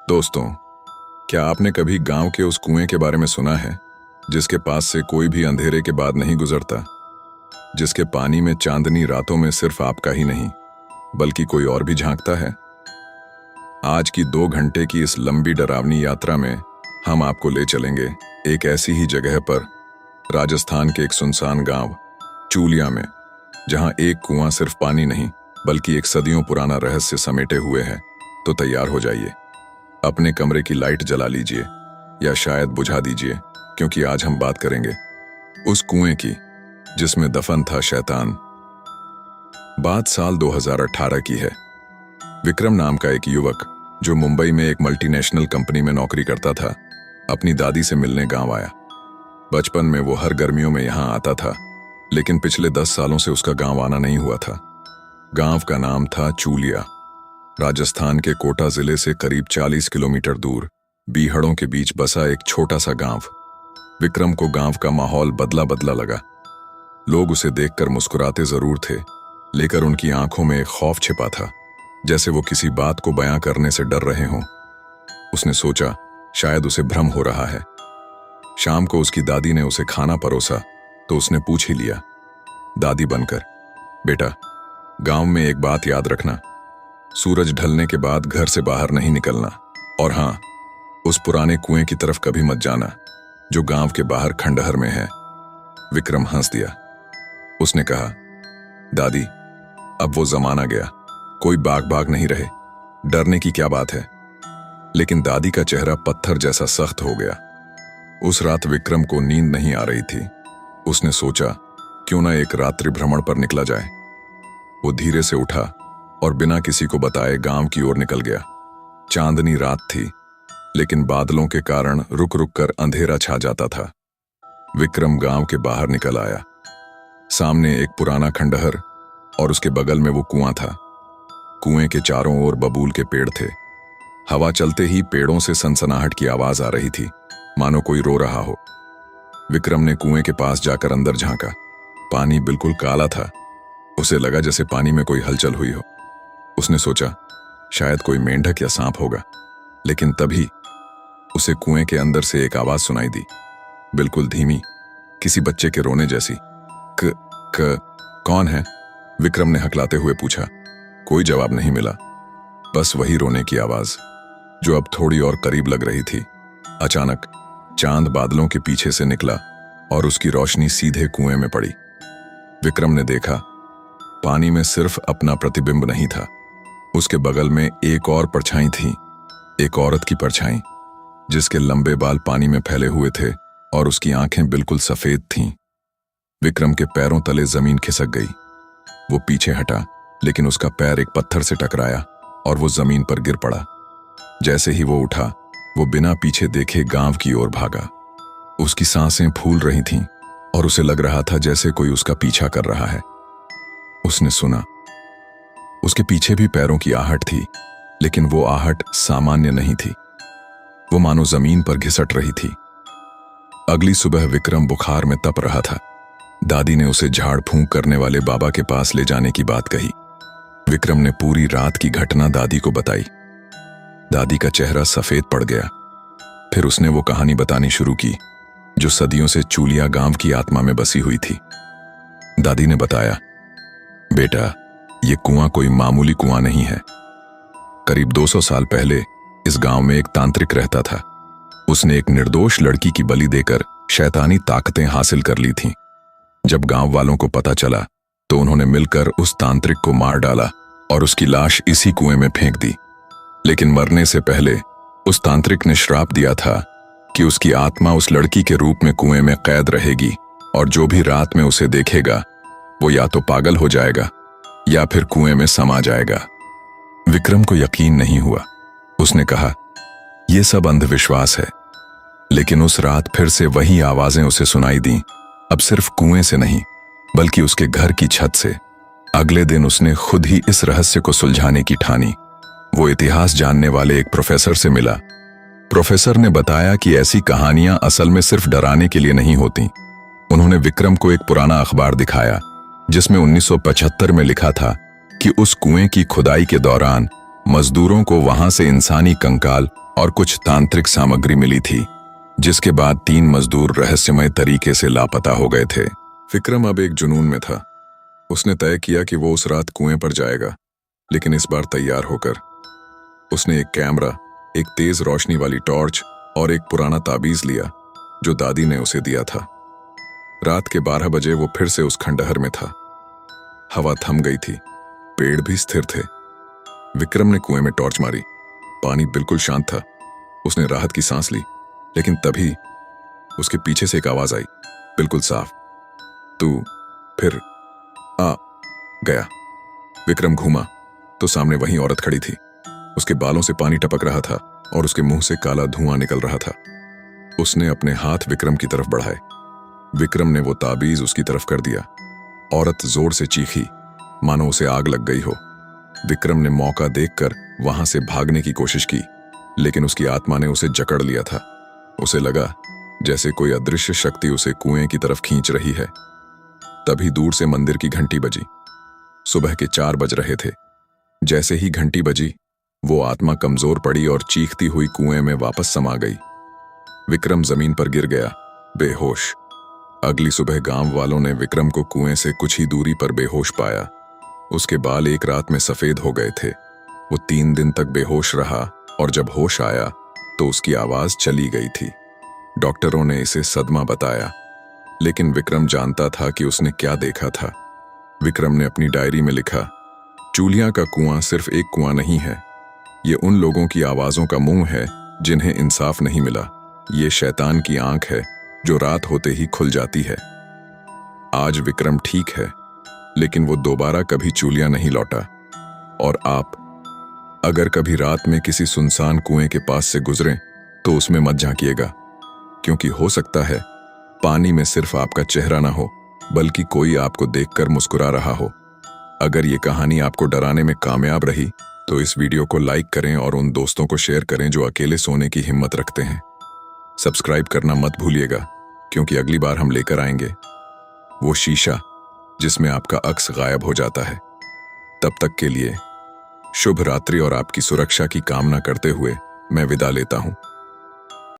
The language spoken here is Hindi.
दोस्तों, क्या आपने कभी गांव के उस कुएं के बारे में सुना है जिसके पास से कोई भी अंधेरे के बाद नहीं गुजरता, जिसके पानी में चांदनी रातों में सिर्फ आपका ही नहीं बल्कि कोई और भी झांकता है? आज की 2 घंटे की इस लंबी डरावनी यात्रा में हम आपको ले चलेंगे एक ऐसी ही जगह पर, राजस्थान के एक सुनसान गांव चूलिया में, जहां एक कुआं सिर्फ पानी नहीं बल्कि एक सदियों पुराना रहस्य समेटे हुए है। तो तैयार हो जाइए, अपने कमरे की लाइट जला लीजिए या शायद बुझा दीजिए, क्योंकि आज हम बात करेंगे उस कुएं की जिसमें दफन था शैतान। बात साल 2018 की है। विक्रम नाम का एक युवक जो मुंबई में एक मल्टीनेशनल कंपनी में नौकरी करता था, अपनी दादी से मिलने गांव आया। बचपन में वो हर गर्मियों में यहां आता था, लेकिन पिछले 10 सालों से उसका गांव आना नहीं हुआ था। गांव का नाम था चूलिया, राजस्थान के कोटा जिले से करीब 40 किलोमीटर दूर बीहड़ों के बीच बसा एक छोटा सा गांव। विक्रम को गांव का माहौल बदला बदला लगा। लोग उसे देखकर मुस्कुराते जरूर थे, लेकिन उनकी आंखों में एक खौफ छिपा था, जैसे वो किसी बात को बयां करने से डर रहे हों। उसने सोचा शायद उसे भ्रम हो रहा है। शाम को उसकी दादी ने उसे खाना परोसा तो उसने पूछ ही लिया, दादी बनकर, बेटा, गांव में एक बात याद रखना, सूरज ढलने के बाद घर से बाहर नहीं निकलना, और हां, उस पुराने कुएं की तरफ कभी मत जाना जो गांव के बाहर खंडहर में है। विक्रम हंस दिया। उसने कहा, दादी, अब वो जमाना गया, कोई बाग नहीं रहे, डरने की क्या बात है। लेकिन दादी का चेहरा पत्थर जैसा सख्त हो गया। उस रात विक्रम को नींद नहीं आ रही थी। उसने सोचा क्यों ना एक रात्रि भ्रमण पर निकला जाए। वो धीरे से उठा और बिना किसी को बताए गांव की ओर निकल गया। चांदनी रात थी, लेकिन बादलों के कारण रुक रुक कर अंधेरा छा जाता था। विक्रम गांव के बाहर निकल आया। सामने एक पुराना खंडहर और उसके बगल में वो कुआं था। कुएं के चारों ओर बबूल के पेड़ थे। हवा चलते ही पेड़ों से सनसनाहट की आवाज आ रही थी, मानो कोई रो रहा हो। विक्रम ने कुएं के पास जाकर अंदर झांका। पानी बिल्कुल काला था। उसे लगा जैसे पानी में कोई हलचल हुई हो। उसने सोचा शायद कोई मेंढक या सांप होगा, लेकिन तभी उसे कुएं के अंदर से एक आवाज सुनाई दी, बिल्कुल धीमी, किसी बच्चे के रोने जैसी। कौन है? विक्रम ने हकलाते हुए पूछा। कोई जवाब नहीं मिला, बस वही रोने की आवाज जो अब थोड़ी और करीब लग रही थी। अचानक चांद बादलों के पीछे से निकला और उसकी रोशनी सीधे कुएं में पड़ी। विक्रम ने देखा, पानी में सिर्फ अपना प्रतिबिंब नहीं था, उसके बगल में एक और परछाई थी, एक औरत की परछाई, जिसके लंबे बाल पानी में फैले हुए थे और उसकी आंखें बिल्कुल सफेद थीं। विक्रम के पैरों तले जमीन खिसक गई। वो पीछे हटा, लेकिन उसका पैर एक पत्थर से टकराया और वो जमीन पर गिर पड़ा। जैसे ही वो उठा, वो बिना पीछे देखे गांव की ओर भागा। उसकी सांसें फूल रही थीं और उसे लग रहा था जैसे कोई उसका पीछा कर रहा है। उसने सुना, उसके पीछे भी पैरों की आहट थी, लेकिन वो आहट सामान्य नहीं थी। वो मानो जमीन पर घिसट रही थी। अगली सुबह विक्रम बुखार में तप रहा था। दादी ने उसे झाड़ फूंक करने वाले बाबा के पास ले जाने की बात कही। विक्रम ने पूरी रात की घटना दादी को बताई। दादी का चेहरा सफेद पड़ गया। फिर उसने वो कहानी बतानी शुरू की जो सदियों से चूलिया गांव की आत्मा में बसी हुई थी। दादी ने बताया, बेटा, ये कुआं कोई मामूली कुआं नहीं है। करीब 200 साल पहले इस गांव में एक तांत्रिक रहता था। उसने एक निर्दोष लड़की की बलि देकर शैतानी ताकतें हासिल कर ली थीं। जब गांव वालों को पता चला तो उन्होंने मिलकर उस तांत्रिक को मार डाला और उसकी लाश इसी कुएं में फेंक दी। लेकिन मरने से पहले उस तांत्रिक ने श्राप दिया था कि उसकी आत्मा उस लड़की के रूप में कुएं में कैद रहेगी और जो भी रात में उसे देखेगा वो या तो पागल हो जाएगा या फिर कुएं में समा जाएगा। विक्रम को यकीन नहीं हुआ। उसने कहा, यह सब अंधविश्वास है। लेकिन उस रात फिर से वही आवाजें उसे सुनाई दी, अब सिर्फ कुएं से नहीं बल्कि उसके घर की छत से। अगले दिन उसने खुद ही इस रहस्य को सुलझाने की ठानी। वो इतिहास जानने वाले एक प्रोफेसर से मिला। प्रोफेसर ने बताया कि ऐसी कहानियां असल में सिर्फ डराने के लिए नहीं होती। उन्होंने विक्रम को एक पुराना अखबार दिखाया जिसमें 1975 में लिखा था कि उस कुएं की खुदाई के दौरान मजदूरों को वहां से इंसानी कंकाल और कुछ तांत्रिक सामग्री मिली थी, जिसके बाद 3 मजदूर रहस्यमय तरीके से लापता हो गए थे। विक्रम अब एक जुनून में था। उसने तय किया कि वो उस रात कुएं पर जाएगा, लेकिन इस बार तैयार होकर। उसने एक कैमरा, एक तेज रोशनी वाली टॉर्च और एक पुराना ताबीज लिया जो दादी ने उसे दिया था। रात के 12 बजे वो फिर से उस खंडहर में था। हवा थम गई थी, पेड़ भी स्थिर थे। विक्रम ने कुएं में टॉर्च मारी। पानी बिल्कुल शांत था। उसने राहत की सांस ली, लेकिन तभी उसके पीछे से एक आवाज आई, बिल्कुल साफ, तू फिर आ गया। विक्रम घूमा तो सामने वही औरत खड़ी थी। उसके बालों से पानी टपक रहा था और उसके मुंह से काला धुआं निकल रहा था। उसने अपने हाथ विक्रम की तरफ बढ़ाए। विक्रम ने वो ताबीज उसकी तरफ कर दिया। औरत जोर से चीखी, मानो उसे आग लग गई हो। विक्रम ने मौका देखकर वहां से भागने की कोशिश की, लेकिन उसकी आत्मा ने उसे जकड़ लिया था। उसे लगा जैसे कोई अदृश्य शक्ति उसे कुएं की तरफ खींच रही है। तभी दूर से मंदिर की घंटी बजी। सुबह के 4 बज रहे थे। जैसे ही घंटी बजी, वो आत्मा कमजोर पड़ी और चीखती हुई कुएं में वापस समा गई। विक्रम जमीन पर गिर गया, बेहोश। अगली सुबह गांव वालों ने विक्रम को कुएं से कुछ ही दूरी पर बेहोश पाया। उसके बाल एक रात में सफेद हो गए थे। वो 3 दिन तक बेहोश रहा और जब होश आया तो उसकी आवाज चली गई थी। डॉक्टरों ने इसे सदमा बताया, लेकिन विक्रम जानता था कि उसने क्या देखा था। विक्रम ने अपनी डायरी में लिखा, चूलिया का कुआं सिर्फ एक कुआं नहीं है। ये उन लोगों की आवाजों का मुंह है जिन्हें इंसाफ नहीं मिला। ये शैतान की आंख है जो रात होते ही खुल जाती है। आज विक्रम ठीक है, लेकिन वो दोबारा कभी चूलिया नहीं लौटा। और आप अगर कभी रात में किसी सुनसान कुएं के पास से गुजरें तो उसमें मत झांकिएगा, क्योंकि हो सकता है पानी में सिर्फ आपका चेहरा ना हो, बल्कि कोई आपको देखकर मुस्कुरा रहा हो। अगर ये कहानी आपको डराने में कामयाब रही तो इस वीडियो को लाइक करें और उन दोस्तों को शेयर करें जो अकेले सोने की हिम्मत रखते हैं। सब्सक्राइब करना मत भूलिएगा, क्योंकि अगली बार हम लेकर आएंगे वो शीशा जिसमें आपका अक्स गायब हो जाता है। तब तक के लिए शुभ रात्रि और आपकी सुरक्षा की कामना करते हुए मैं विदा लेता हूं।